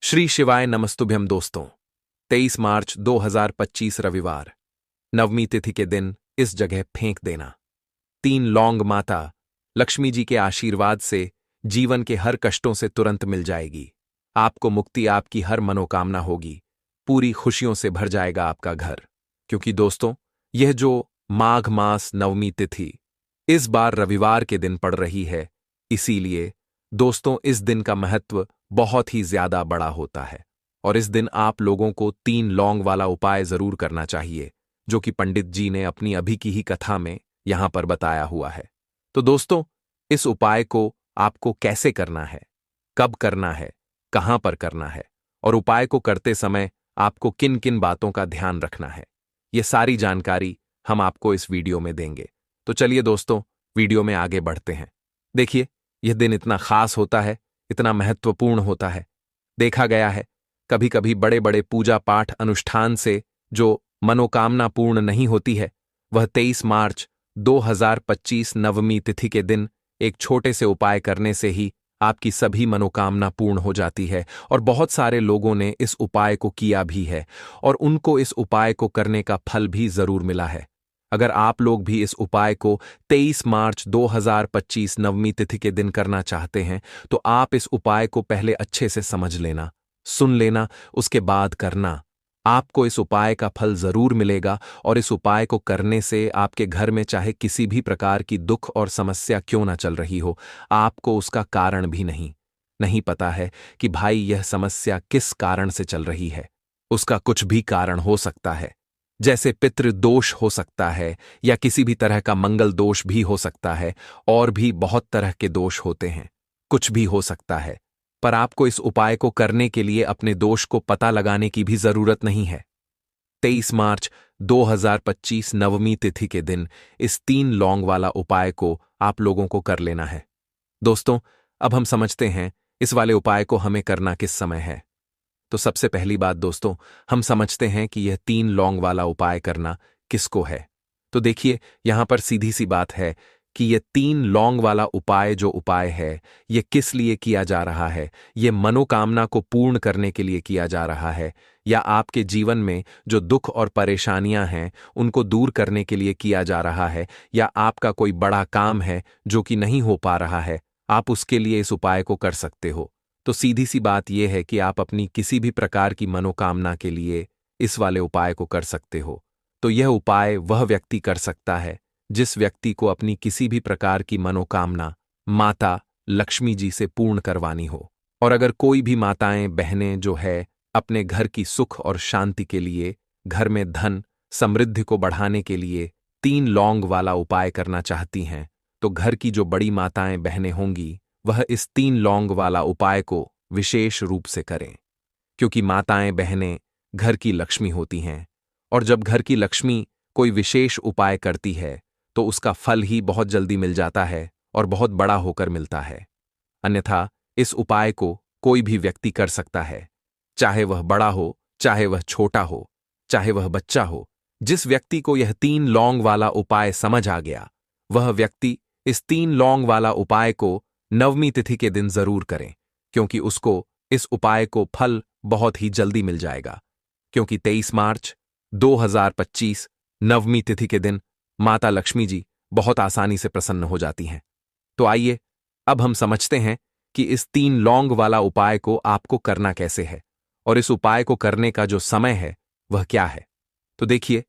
श्री शिवाय नमस्तुभ्यम दोस्तों। 23 मार्च 2025 रविवार, नवमी तिथि के दिन इस जगह फेंक देना। 3 लौंग माता लक्ष्मी जी के आशीर्वाद से जीवन के हर कष्टों से तुरंत मिल जाएगी। आपको मुक्ति, आपकी हर मनोकामना होगी, पूरी खुशियों से भर जाएगा आपका घर। क्योंकि दोस्तों, यह जो माघ मास नवमी तिथि इस बार रविवार के दिन पड़ रही है, इसीलिए दोस्तों इस दिन का महत्व बहुत ही ज्यादा बड़ा होता है। और इस दिन आप लोगों को 3 लौंग वाला उपाय जरूर करना चाहिए, जो कि पंडित जी ने अपनी अभी की ही कथा में यहां पर बताया हुआ है। तो दोस्तों, इस उपाय को आपको कैसे करना है, कब करना है, कहां पर करना है और उपाय को करते समय आपको किन किन बातों का ध्यान रखना है, ये सारी जानकारी हम आपको इस वीडियो में देंगे। तो चलिए दोस्तों, वीडियो में आगे बढ़ते हैं। देखिए, यह दिन इतना खास होता है, इतना महत्वपूर्ण होता है। देखा गया है, कभी कभी बड़े बड़े पूजा पाठ अनुष्ठान से जो मनोकामना पूर्ण नहीं होती है, वह 23 मार्च 2025 नवमी तिथि के दिन एक छोटे से उपाय करने से ही आपकी सभी मनोकामना पूर्ण हो जाती है। और बहुत सारे लोगों ने इस उपाय को किया भी है और उनको इस उपाय को करने का फल भी जरूर मिला है। अगर आप लोग भी इस उपाय को 23 मार्च 2025 नवमी तिथि के दिन करना चाहते हैं, तो आप इस उपाय को पहले अच्छे से समझ लेना, सुन लेना, उसके बाद करना। आपको इस उपाय का फल जरूर मिलेगा और इस उपाय को करने से आपके घर में चाहे किसी भी प्रकार की दुख और समस्या क्यों ना चल रही हो, आपको उसका कारण भी नहीं पता है कि भाई यह समस्या किस कारण से चल रही है। उसका कुछ भी कारण हो सकता है, जैसे पितृदोष हो सकता है या किसी भी तरह का मंगल दोष भी हो सकता है, और भी बहुत तरह के दोष होते हैं, कुछ भी हो सकता है। पर आपको इस उपाय को करने के लिए अपने दोष को पता लगाने की भी जरूरत नहीं है। 23 मार्च 2025 नवमी तिथि के दिन इस 3 लौंग वाला उपाय को आप लोगों को कर लेना है। दोस्तों, अब हम समझते हैं इस वाले उपाय को हमें करना किस समय है। तो सबसे पहली बात दोस्तों, हम समझते हैं कि यह 3 लौंग वाला उपाय करना किसको है। तो देखिए, यहां पर सीधी सी बात है कि यह 3 लौंग वाला उपाय जो उपाय है, यह किस लिए किया जा रहा है। यह मनोकामना को पूर्ण करने के लिए किया जा रहा है, या आपके जीवन में जो दुख और परेशानियां हैं उनको दूर करने के लिए किया जा रहा है, या आपका कोई बड़ा काम है जो कि नहीं हो पा रहा है, आप उसके लिए इस उपाय को कर सकते हो। तो सीधी सी बात यह है कि आप अपनी किसी भी प्रकार की मनोकामना के लिए इस वाले उपाय को कर सकते हो। तो यह उपाय वह व्यक्ति कर सकता है जिस व्यक्ति को अपनी किसी भी प्रकार की मनोकामना माता लक्ष्मी जी से पूर्ण करवानी हो। और अगर कोई भी माताएं बहनें जो है अपने घर की सुख और शांति के लिए, घर में धन समृद्धि को बढ़ाने के लिए 3 लौंग वाला उपाय करना चाहती हैं, तो घर की जो बड़ी माताएं बहनें होंगी वह इस 3 लौंग वाला उपाय को विशेष रूप से करें। क्योंकि माताएं बहनें घर की लक्ष्मी होती हैं, और जब घर की लक्ष्मी कोई विशेष उपाय करती है तो उसका फल ही बहुत जल्दी मिल जाता है और बहुत बड़ा होकर मिलता है। अन्यथा इस उपाय को कोई भी व्यक्ति कर सकता है, चाहे वह बड़ा हो, चाहे वह छोटा हो, चाहे वह बच्चा हो। जिस व्यक्ति को यह 3 लौंग वाला उपाय समझ आ गया, वह व्यक्ति इस 3 लौंग वाला उपाय को नवमी तिथि के दिन जरूर करें, क्योंकि उसको इस उपाय को फल बहुत ही जल्दी मिल जाएगा। क्योंकि 23 मार्च 2025 नवमी तिथि के दिन माता लक्ष्मी जी बहुत आसानी से प्रसन्न हो जाती हैं। तो आइए अब हम समझते हैं कि इस 3 लौंग वाला उपाय को आपको करना कैसे है, और इस उपाय को करने का जो समय है वह क्या है। तो देखिए,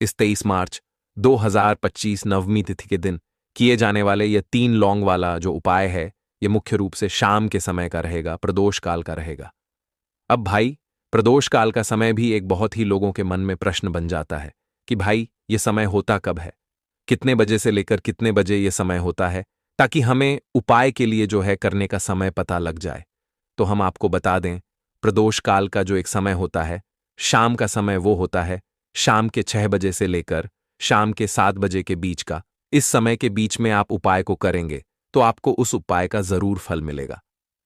इस 23 मार्च 2025 नवमी तिथि के दिन किए जाने वाले यह 3 लौंग वाला जो उपाय है, यह मुख्य रूप से शाम के समय का रहेगा, प्रदोष काल का रहेगा। अब भाई, प्रदोष काल का समय भी एक बहुत ही लोगों के मन में प्रश्न बन जाता है कि भाई यह समय होता कब है, कितने बजे से लेकर कितने बजे यह समय होता है, ताकि हमें उपाय के लिए जो है करने का समय पता लग जाए। तो हम आपको बता दें, प्रदोष काल का जो एक समय होता है, शाम का समय वो होता है शाम के 6 बजे से लेकर शाम के 7 बजे के बीच का। इस समय के बीच में आप उपाय को करेंगे तो आपको उस उपाय का जरूर फल मिलेगा।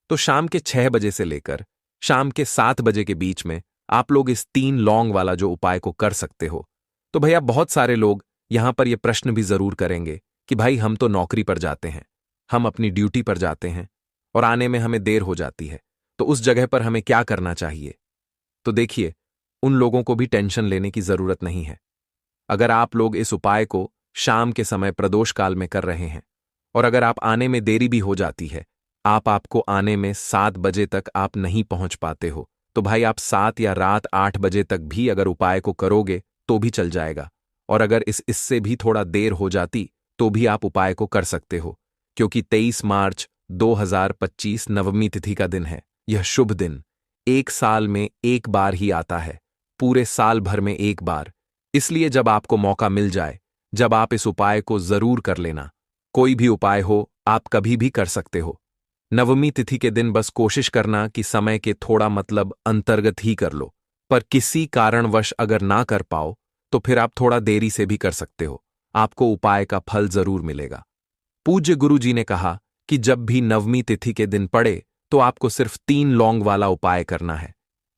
तो शाम के 6 बजे से लेकर शाम के 7 बजे के बीच में आप लोग इस 3 लौंग वाला जो उपाय को कर सकते हो। तो भैया, बहुत सारे लोग यहां पर यह प्रश्न भी जरूर करेंगे कि भाई हम तो नौकरी पर जाते हैं, हम अपनी ड्यूटी पर जाते हैं और आने में हमें देर हो जाती है, तो उस जगह पर हमें क्या करना चाहिए? तो देखिए, उन लोगों को भी टेंशन लेने की जरूरत नहीं है। अगर आप लोग इस उपाय को शाम के समय प्रदोष काल में कर रहे हैं और अगर आप आने में देरी भी हो जाती है, आपको आने में 7 बजे तक आप नहीं पहुंच पाते हो, तो भाई आप 7 या रात 8 बजे तक भी अगर उपाय को करोगे तो भी चल जाएगा। और अगर इससे भी थोड़ा देर हो जाती तो भी आप उपाय को कर सकते हो, क्योंकि 23 मार्च 2025 नवमी तिथि का दिन है। यह शुभ दिन एक साल में एक बार ही आता है, पूरे साल भर में एक बार। इसलिए जब आपको मौका मिल जाए, जब आप इस उपाय को जरूर कर लेना। कोई भी उपाय हो, आप कभी भी कर सकते हो। नवमी तिथि के दिन बस कोशिश करना कि समय के थोड़ा अंतर्गत ही कर लो, पर किसी कारणवश अगर ना कर पाओ तो फिर आप थोड़ा देरी से भी कर सकते हो। आपको उपाय का फल जरूर मिलेगा। पूज्य गुरु जी ने कहा कि जब भी नवमी तिथि के दिन पड़े तो आपको सिर्फ 3 लौंग वाला उपाय करना है।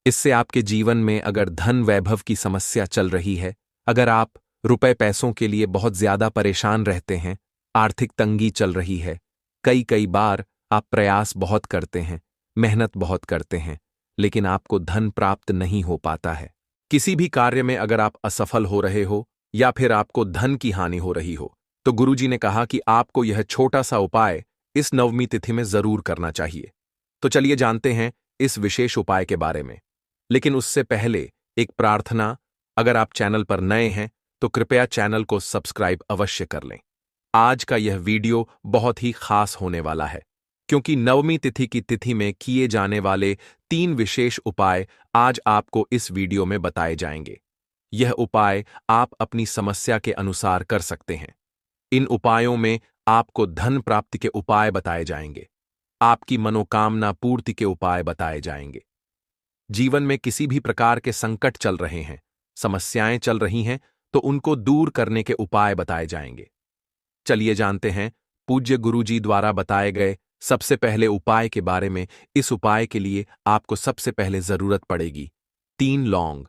इससे आपके जीवन में अगर धन वैभव की समस्या चल रही है, अगर आप रुपए पैसों के लिए बहुत ज्यादा परेशान रहते हैं, आर्थिक तंगी चल रही है, कई कई बार आप प्रयास बहुत करते हैं, मेहनत बहुत करते हैं, लेकिन आपको धन प्राप्त नहीं हो पाता है। किसी भी कार्य में अगर आप असफल हो रहे हो या फिर आपको धन की हानि हो रही हो, तो गुरुजी ने कहा कि आपको यह छोटा सा उपाय इस नवमी तिथि में जरूर करना चाहिए। तो चलिए जानते हैं इस विशेष उपाय के बारे में। लेकिन उससे पहले एक प्रार्थना, अगर आप चैनल पर नए हैं तो कृपया चैनल को सब्सक्राइब अवश्य कर लें। आज का यह वीडियो बहुत ही खास होने वाला है, क्योंकि नवमी तिथि की तिथि में किए जाने वाले 3 विशेष उपाय आज आपको इस वीडियो में बताए जाएंगे। यह उपाय आप अपनी समस्या के अनुसार कर सकते हैं। इन उपायों में आपको धन प्राप्ति के उपाय बताए जाएंगे, आपकी मनोकामना पूर्ति के उपाय बताए जाएंगे। जीवन में किसी भी प्रकार के संकट चल रहे हैं, समस्याएं चल रही हैं, तो उनको दूर करने के उपाय बताए जाएंगे। चलिए जानते हैं पूज्य गुरुजी द्वारा बताए गए सबसे पहले उपाय के बारे में। इस उपाय के लिए आपको सबसे पहले जरूरत पड़ेगी 3 लौंग।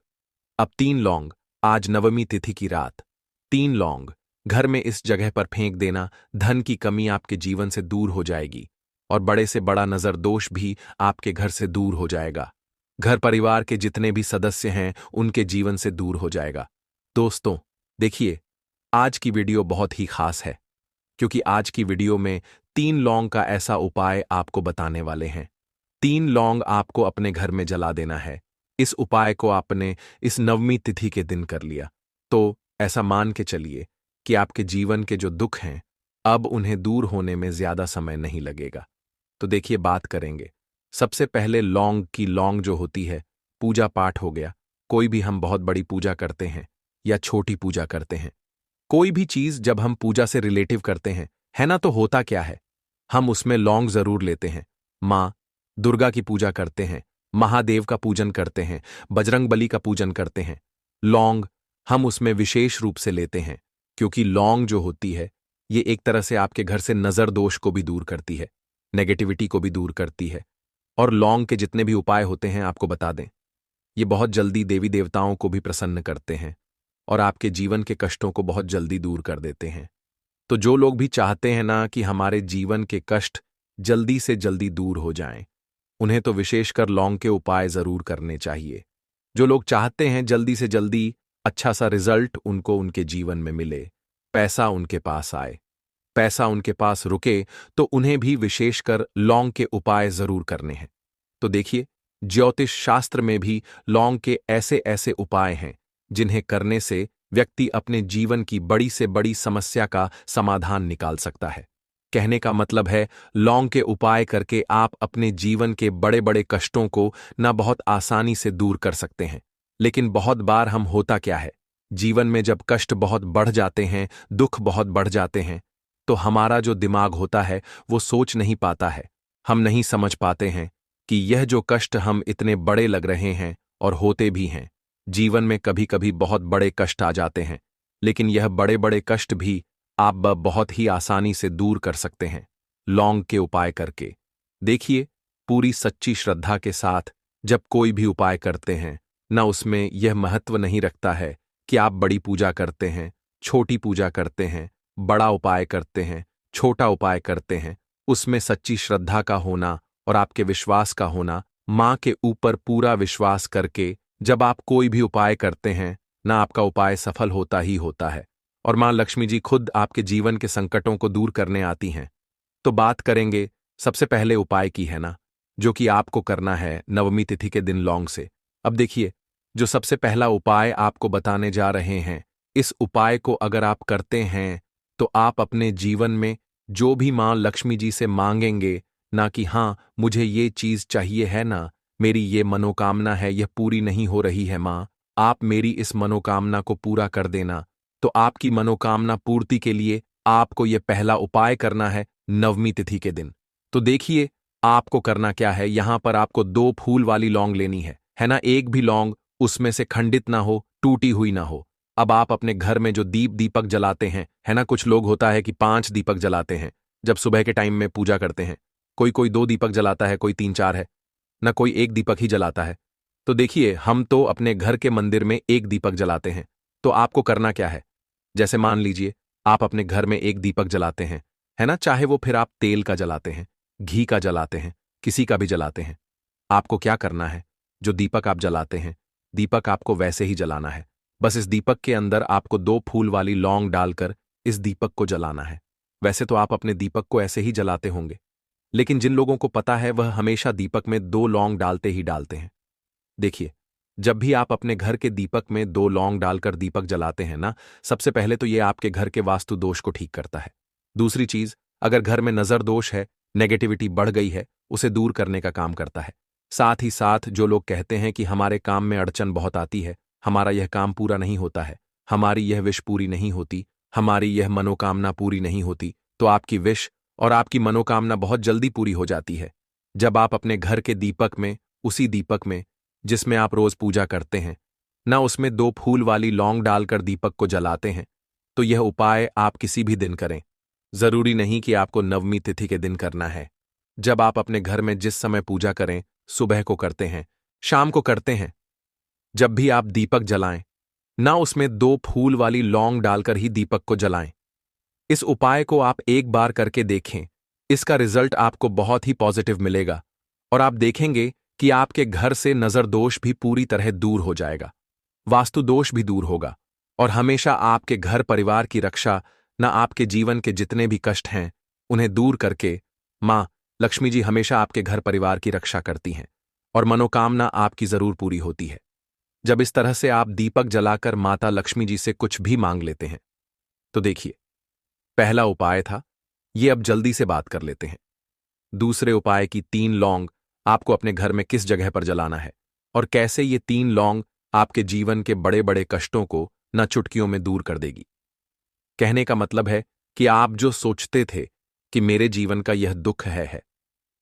अब 3 लौंग, आज नवमी तिथि की रात 3 लौंग घर में इस जगह पर फेंक देना। धन की कमी आपके जीवन से दूर हो जाएगी और बड़े से बड़ा नजर दोष भी आपके घर से दूर हो जाएगा। घर परिवार के जितने भी सदस्य हैं उनके जीवन से दूर हो जाएगा। दोस्तों देखिए, आज की वीडियो बहुत ही खास है, क्योंकि आज की वीडियो में 3 लौंग का ऐसा उपाय आपको बताने वाले हैं। 3 लौंग आपको अपने घर में जला देना है। इस उपाय को आपने इस नवमी तिथि के दिन कर लिया तो ऐसा मान के चलिए कि आपके जीवन के जो दुख हैं अब उन्हें दूर होने में ज्यादा समय नहीं लगेगा। तो देखिए, बात करेंगे सबसे पहले लौंग की। लौंग जो होती है, पूजा पाठ हो गया, कोई भी हम बहुत बड़ी पूजा करते हैं या छोटी पूजा करते हैं, कोई भी चीज जब हम पूजा से रिलेटिव करते हैं, है ना, तो होता क्या है, हम उसमें लौंग जरूर लेते हैं। माँ दुर्गा की पूजा करते हैं, महादेव का पूजन करते हैं, बजरंगबली का पूजन करते हैं। लौंग हम उसमें विशेष रूप से लेते हैं, क्योंकि लौंग जो होती है ये एक तरह से आपके घर से नजर दोष को भी दूर करती है, नेगेटिविटी को भी दूर करती है। और लौंग के जितने भी उपाय होते हैं आपको बता दें, ये बहुत जल्दी देवी देवताओं को भी प्रसन्न करते हैं और आपके जीवन के कष्टों को बहुत जल्दी दूर कर देते हैं। तो जो लोग भी चाहते हैं ना कि हमारे जीवन के कष्ट जल्दी से जल्दी दूर हो जाएं, उन्हें तो विशेषकर लौंग के उपाय जरूर करने चाहिए। जो लोग चाहते हैं जल्दी से जल्दी अच्छा सा रिजल्ट उनको उनके जीवन में मिले, पैसा उनके पास आए, पैसा उनके पास रुके, तो उन्हें भी विशेषकर लौंग के उपाय जरूर करने हैं। तो देखिए, ज्योतिष शास्त्र में भी लौंग के ऐसे ऐसे उपाय हैं जिन्हें करने से व्यक्ति अपने जीवन की बड़ी से बड़ी समस्या का समाधान निकाल सकता है। कहने का मतलब है, लौंग के उपाय करके आप अपने जीवन के बड़े बड़े कष्टों को ना बहुत आसानी से दूर कर सकते हैं। लेकिन बहुत बार हम होता क्या है, जीवन में जब कष्ट बहुत बढ़ जाते हैं, दुख बहुत बढ़ जाते हैं, तो हमारा जो दिमाग होता है वो सोच नहीं पाता है, हम नहीं समझ पाते हैं कि यह जो कष्ट हम इतने बड़े लग रहे हैं और होते भी हैं। जीवन में कभी कभी बहुत बड़े कष्ट आ जाते हैं, लेकिन यह बड़े बड़े कष्ट भी आप बहुत ही आसानी से दूर कर सकते हैं लौंग के उपाय करके। देखिए, पूरी सच्ची श्रद्धा के साथ जब कोई भी उपाय करते हैं ना, उसमें यह महत्व नहीं रखता है कि आप बड़ी पूजा करते हैं, छोटी पूजा करते हैं, बड़ा उपाय करते हैं, छोटा उपाय करते हैं। उसमें सच्ची श्रद्धा का होना और आपके विश्वास का होना माँ के ऊपर पूरा विश्वास करके जब आप कोई भी उपाय करते हैं ना आपका उपाय सफल होता ही होता है और माँ लक्ष्मी जी खुद आपके जीवन के संकटों को दूर करने आती हैं। तो बात करेंगे सबसे पहले उपाय की है ना, जो कि आपको करना है नवमी तिथि के दिन लौंग से। अब देखिए, जो सबसे पहला उपाय आपको बताने जा रहे हैं, इस उपाय को अगर आप करते हैं तो आप अपने जीवन में जो भी माँ लक्ष्मी जी से मांगेंगे ना कि हाँ मुझे ये चीज चाहिए है ना, मेरी ये मनोकामना है यह पूरी नहीं हो रही है माँ, आप मेरी इस मनोकामना को पूरा कर देना। तो आपकी मनोकामना पूर्ति के लिए आपको यह पहला उपाय करना है नवमी तिथि के दिन। तो देखिए आपको करना क्या है, यहां पर आपको 2 फूल वाली लौंग लेनी है ना, एक भी लौंग उसमें से खंडित ना हो, टूटी हुई ना हो। अब आप अपने घर में जो दीपक जलाते हैं है ना, कुछ लोग होता है कि 5 दीपक जलाते हैं जब सुबह के टाइम में पूजा करते हैं, कोई कोई 2 दीपक जलाता है, कोई 3-4 है ना, कोई 1 दीपक ही जलाता है। तो देखिए हम तो अपने घर के मंदिर में 1 दीपक जलाते हैं। तो आपको करना क्या है, जैसे मान लीजिए आप अपने घर में 1 दीपक जलाते हैं है ना, चाहे वो फिर आप तेल का जलाते हैं, घी का जलाते हैं, किसी का भी जलाते हैं। आपको क्या करना है, जो दीपक आप जलाते हैं दीपक आपको वैसे ही जलाना है। बस इस दीपक के अंदर आपको 2 फूल वाली लौंग डालकर इस दीपक को जलाना है। वैसे तो आप अपने दीपक को ऐसे ही जलाते होंगे, लेकिन जिन लोगों को पता है वह हमेशा दीपक में 2 लौंग डालते ही डालते हैं। देखिए, जब भी आप अपने घर के दीपक में 2 लौंग डालकर दीपक जलाते हैं ना, सबसे पहले तो ये आपके घर के वास्तु दोष को ठीक करता है। दूसरी चीज, अगर घर में नजर दोष है, नेगेटिविटी बढ़ गई है, उसे दूर करने का काम करता है। साथ ही साथ जो लोग कहते हैं कि हमारे काम में अड़चन बहुत आती है, हमारा यह काम पूरा नहीं होता है, हमारी यह विश पूरी नहीं होती, हमारी यह मनोकामना पूरी नहीं होती, तो आपकी विश और आपकी मनोकामना बहुत जल्दी पूरी हो जाती है। जब आप अपने घर के दीपक में, उसी दीपक में जिसमें आप रोज पूजा करते हैं ना, उसमें 2 फूल वाली लौंग डालकर दीपक को जलाते हैं, तो यह उपाय आप किसी भी दिन करें। जरूरी नहीं कि आपको नवमी तिथि के दिन करना है। जब आप अपने घर में जिस समय पूजा करें, सुबह को करते हैं, शाम को करते हैं, जब भी आप दीपक जलाएं ना, उसमें 2 फूल वाली लौंग डालकर ही दीपक को जलाएं। इस उपाय को आप एक बार करके देखें, इसका रिजल्ट आपको बहुत ही पॉजिटिव मिलेगा और आप देखेंगे कि आपके घर से नजर दोष भी पूरी तरह दूर हो जाएगा, वास्तु दोष भी दूर होगा और हमेशा आपके घर परिवार की रक्षा, न आपके जीवन के जितने भी कष्ट हैं उन्हें दूर करके माँ लक्ष्मी जी हमेशा आपके घर परिवार की रक्षा करती हैं और मनोकामना आपकी जरूर पूरी होती है। जब इस तरह से आप दीपक जलाकर माता लक्ष्मी जी से कुछ भी मांग लेते हैं। तो देखिए, पहला उपाय था ये, अब जल्दी से बात कर लेते हैं। दूसरे उपाय की 3 लौंग आपको अपने घर में किस जगह पर जलाना है और कैसे ये 3 लौंग आपके जीवन के बड़े बड़े कष्टों को न चुटकियों में दूर कर देगी। कहने का मतलब है कि आप जो सोचते थे कि मेरे जीवन का यह दुख है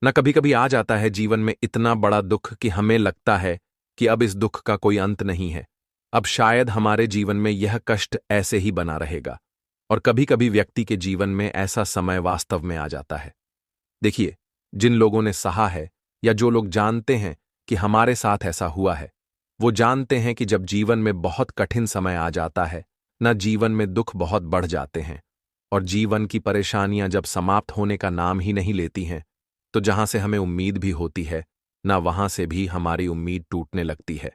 न, कभी कभी आ जाता है जीवन में इतना बड़ा दुख कि हमें लगता है कि अब इस दुख का कोई अंत नहीं है, अब शायद हमारे जीवन में यह कष्ट ऐसे ही बना रहेगा। और कभी कभी व्यक्ति के जीवन में ऐसा समय वास्तव में आ जाता है। देखिए, जिन लोगों ने सहा है या जो लोग जानते हैं कि हमारे साथ ऐसा हुआ है, वो जानते हैं कि जब जीवन में बहुत कठिन समय आ जाता है ना, जीवन में दुख बहुत बढ़ जाते हैं और जीवन की परेशानियां जब समाप्त होने का नाम ही नहीं लेती हैं, तो जहां से हमें उम्मीद भी होती है ना, वहां से भी हमारी उम्मीद टूटने लगती है।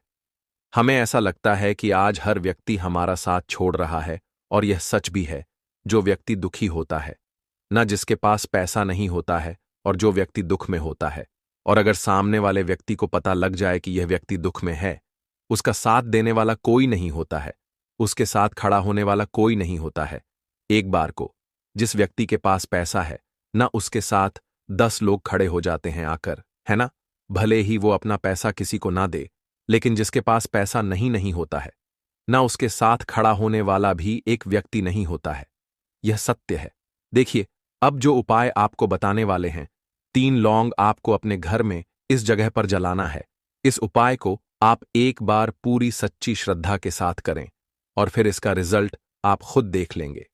हमें ऐसा लगता है कि आज हर व्यक्ति हमारा साथ छोड़ रहा है और यह सच भी है। जो व्यक्ति दुखी होता है ना, जिसके पास पैसा नहीं होता है और जो व्यक्ति दुख में होता है, और अगर सामने वाले व्यक्ति को पता लग जाए कि यह व्यक्ति दुख में है, उसका साथ देने वाला कोई नहीं होता है, उसके साथ खड़ा होने वाला कोई नहीं होता है। एक बार को जिस व्यक्ति के पास पैसा है ना, उसके साथ 10 लोग खड़े हो जाते हैं आकर, है ना, भले ही वो अपना पैसा किसी को ना दे, लेकिन जिसके पास पैसा नहीं होता है ना, उसके साथ खड़ा होने वाला भी एक व्यक्ति नहीं होता है। यह सत्य है। देखिए, अब जो उपाय आपको बताने वाले हैं, 3 लौंग आपको अपने घर में इस जगह पर जलाना है। इस उपाय को आप एक बार पूरी सच्ची श्रद्धा के साथ करें और फिर इसका रिजल्ट आप खुद देख लेंगे।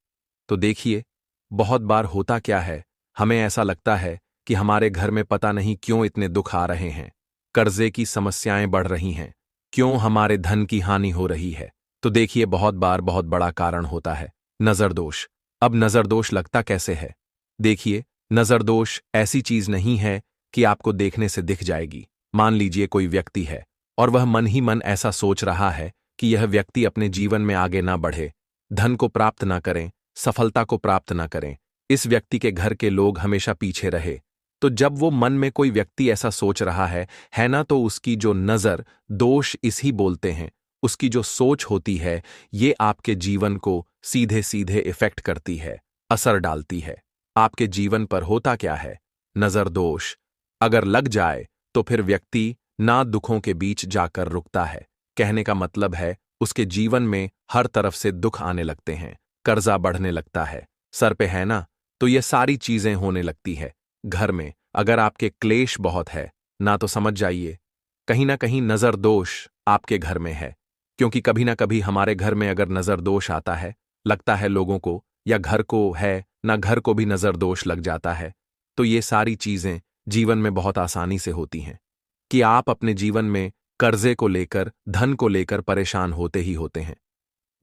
तो देखिए, बहुत बार होता क्या है, हमें ऐसा लगता है कि हमारे घर में पता नहीं क्यों इतने दुख आ रहे हैं, कर्जे की समस्याएं बढ़ रही हैं, क्यों हमारे धन की हानि हो रही है। तो देखिए, बहुत बार बहुत बड़ा कारण होता है नजर दोष। अब नजर दोष लगता कैसे है? देखिए, नजर दोष ऐसी चीज नहीं है कि आपको देखने से दिख जाएगी। मान लीजिए कोई व्यक्ति है और वह मन ही मन ऐसा सोच रहा है कि यह व्यक्ति अपने जीवन में आगे ना बढ़े, धन को प्राप्त ना करें, सफलता को प्राप्त ना करें, इस व्यक्ति के घर के लोग हमेशा पीछे रहे। तो जब वो मन में कोई व्यक्ति ऐसा सोच रहा है ना, तो उसकी जो नजर दोष इसी बोलते हैं, उसकी जो सोच होती है ये आपके जीवन को सीधे सीधे इफेक्ट करती है, असर डालती है। आपके जीवन पर होता क्या है, नजर दोष अगर लग जाए तो फिर व्यक्ति ना दुखों के बीच जाकर रुकता है। कहने का मतलब है उसके जीवन में हर तरफ से दुख आने लगते हैं, कर्जा बढ़ने लगता है, सर पे है ना, तो ये सारी चीजें होने लगती है। घर में अगर आपके क्लेश बहुत है ना, तो समझ जाइए कहीं ना कहीं नजर दोष आपके घर में है। क्योंकि कभी ना कभी हमारे घर में अगर नजर दोष आता है, लगता है लोगों को या घर को है ना, घर को भी नजर दोष लग जाता है, तो ये सारी चीजें जीवन में बहुत आसानी से होती हैं कि आप अपने जीवन में कर्जे को लेकर, धन को लेकर परेशान होते ही होते हैं।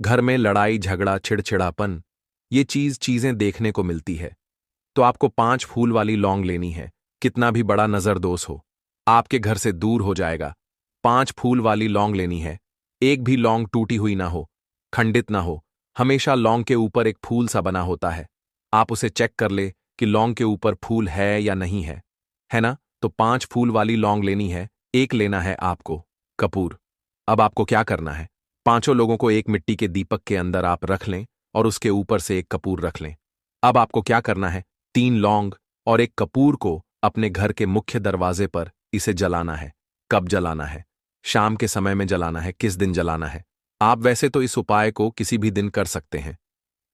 घर में लड़ाई झगड़ा चिड़चिड़ापन, ये चीजें देखने को मिलती है। तो आपको 5 फूल वाली लौंग लेनी है, कितना भी बड़ा नजरदोष हो आपके घर से दूर हो जाएगा। 5 फूल वाली लौंग लेनी है, एक भी लौंग टूटी हुई ना हो, खंडित ना हो, हमेशा लौंग के ऊपर एक फूल सा बना होता है। आप उसे चेक कर ले कि लौंग के ऊपर फूल है या नहीं है ना? तो 5 फूल वाली लौंग लेनी है, एक लेना है आपको कपूर। अब आपको क्या करना है, पांचों लोगों को एक मिट्टी के दीपक के अंदर आप रख लें और उसके ऊपर से एक कपूर रख लें। अब आपको क्या करना है, 3 लौंग और एक कपूर को अपने घर के मुख्य दरवाजे पर इसे जलाना है। कब जलाना है? शाम के समय में जलाना है। किस दिन जलाना है? आप वैसे तो इस उपाय को किसी भी दिन कर सकते हैं।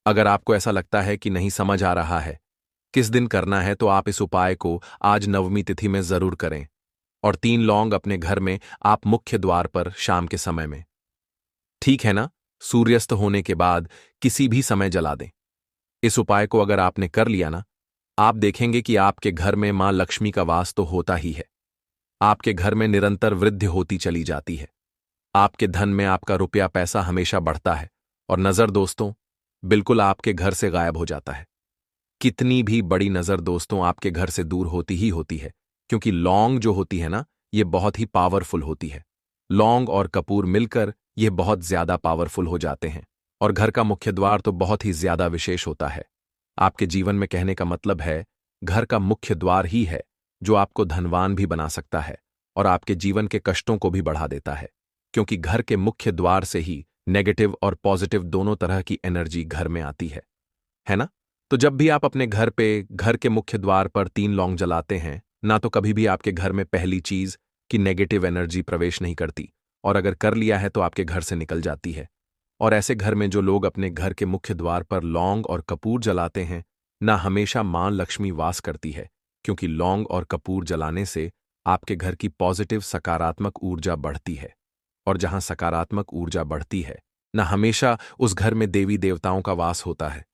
अगर आपको ऐसा लगता है कि नहीं समझ आ रहा है किस दिन करना है, तो आप इस उपाय को आज नवमी तिथि में जरूर करें। और 3 लौंग अपने घर में आप मुख्य द्वार पर शाम के समय में, ठीक है ना, सूर्यास्त होने के बाद किसी भी समय जला दें। इस उपाय को अगर आपने कर लिया ना, आप देखेंगे कि आपके घर में मां लक्ष्मी का वास तो होता ही है। आपके घर में निरंतर वृद्धि होती चली जाती है। आपके धन में आपका रुपया पैसा हमेशा बढ़ता है और नजर दोस्तों बिल्कुल आपके घर से गायब हो जाता है। कितनी भी बड़ी नजर दोस्तों आपके घर से दूर होती ही होती है, क्योंकि लौंग जो होती है ना, ये बहुत ही पावरफुल होती है। लौंग और कपूर मिलकर ये बहुत ज्यादा पावरफुल हो जाते हैं और घर का मुख्य द्वार तो बहुत ही ज्यादा विशेष होता है। आपके जीवन में कहने का मतलब है घर का मुख्य द्वार ही है जो आपको धनवान भी बना सकता है और आपके जीवन के कष्टों को भी बढ़ा देता है, क्योंकि घर के मुख्य द्वार से ही नेगेटिव और पॉजिटिव दोनों तरह की एनर्जी घर में आती है ना? तो जब भी आप अपने घर पे घर के मुख्य द्वार पर 3 लौंग जलाते हैं ना, तो कभी भी आपके घर में पहली चीज कि नेगेटिव एनर्जी प्रवेश नहीं करती, और अगर कर लिया है तो आपके घर से निकल जाती है। और ऐसे घर में जो लोग अपने घर के मुख्य द्वार पर लौंग और कपूर जलाते हैं ना, हमेशा मां लक्ष्मी वास करती है, क्योंकि लौंग और कपूर जलाने से आपके घर की पॉजिटिव सकारात्मक ऊर्जा बढ़ती है। और जहां सकारात्मक ऊर्जा बढ़ती है ना, हमेशा उस घर में देवी देवताओं का वास होता है।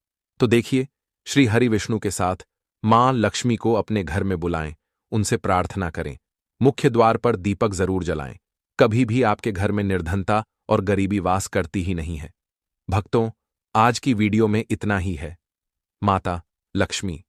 तो देखिए, श्री हरि विष्णु के साथ मां लक्ष्मी को अपने घर में बुलाएं, उनसे प्रार्थना करें, मुख्य द्वार पर दीपक जरूर जलाएं। कभी भी आपके घर में निर्धनता और गरीबी वास करती ही नहीं है। भक्तों, आज की वीडियो में इतना ही है। माता लक्ष्मी